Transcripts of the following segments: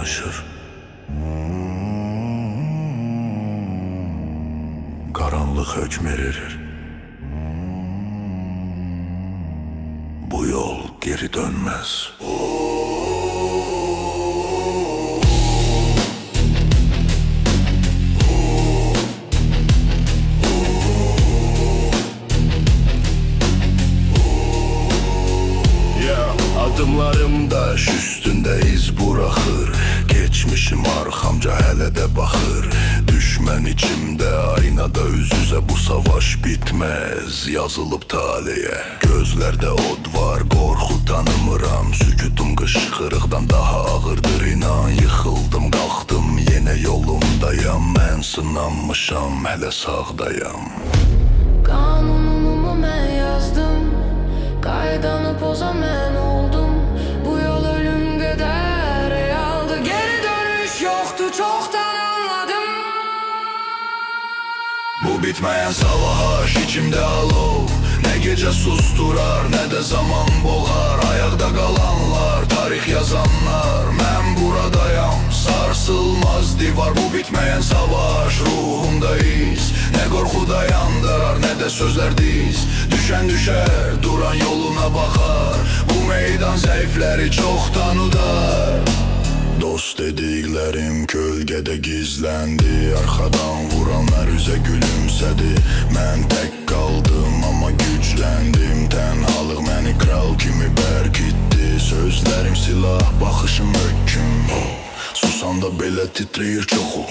dolaşır. Karanlık hükm verir. Bu yol geri dönmez. Adımlarımda üstünde iz bırakır. Geçmişim arkamca hele de bakır. Düşman içimde aynada üz yüze, bu savaş bitmez yazılıp talihe. Gözlerde od var, korku tanımıram. Sükutum qışqırıqdan daha ağırdır inan. Yıkıldım kalktım yine yolumdayam. Ben sınanmışam hele sağdayam. Kanunumu ben yazdım, kaydanı pozan ben oldum. Bu yol ölüm kadar aldı, geri dönüş yoktu, çoktan anladım. Bu bitmeyen savaş içimde alov. Ne gece susturar ne de zaman boğar. Ayakta kalanlar, tarih yazanlar. Ben buradayım, sarsılmaz divar. Bu bitmeyen savaş ruhumda iz. Ne korku dayandırar ne de sözler diz. Düşen düşer, duran yoluna bakar. Bu meydan zayıfları çoktan udar. Dost dediklerim kölgede gizlendi. Arkadan vuranlar yüze gülümsedi. Ben tek kaldım ama güçlendim. Tenhalık beni kral kimi berkitti. Sözlerim silah, bakışım höküm. Susanda belə titrəyir çoxu.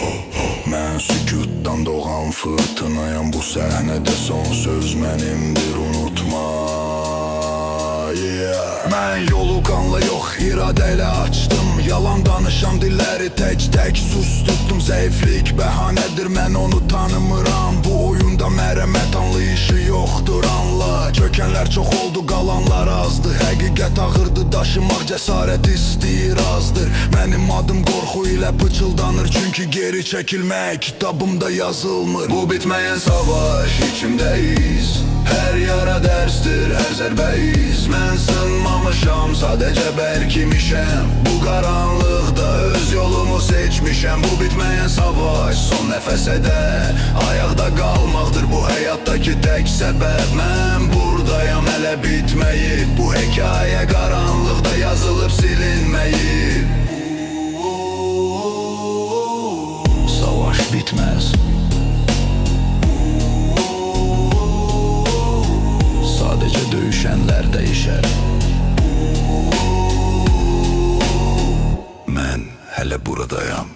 Mən sükutdan doğan fırtınayam. Bu səhnədə son söz mənimdir, unutma. Mən yolu qanla yox iradəylə açdım. Yalan danışan dilləri tək sus tutdum. Zəiflik bəhanədir, mən onu tanımıram. Bu oyunda mərəmət anlayışı yoxdur, anla. Çökənlər çox oldu, qalanlar azdı. Həqiqət ağırdı, daşımaq cəsarət istəyir azdır. Mənim adım qorxu ilə pıçıldanır, çünki geri çəkilmək kitabımda yazılmır. Bu bitməyən savaş içimdeyiz. Hər yara dərsdir, hər zərbə iz. Mən sınmamışam, sadəcə bərkimişəm. Bu qaranlıqda öz yolumu seçmişəm. Bu bitməyən savaş son nəfəsə də ayaqda qalmaqdır bu həyatdakı tək səbəb. Mən buradayam, hələ bitməyib bu hekayə, qaranlıqda yazılıb silinməyib. Savaş bitməz, sadəcə döyüşənlər dəyişər. Mən hələ buradayam.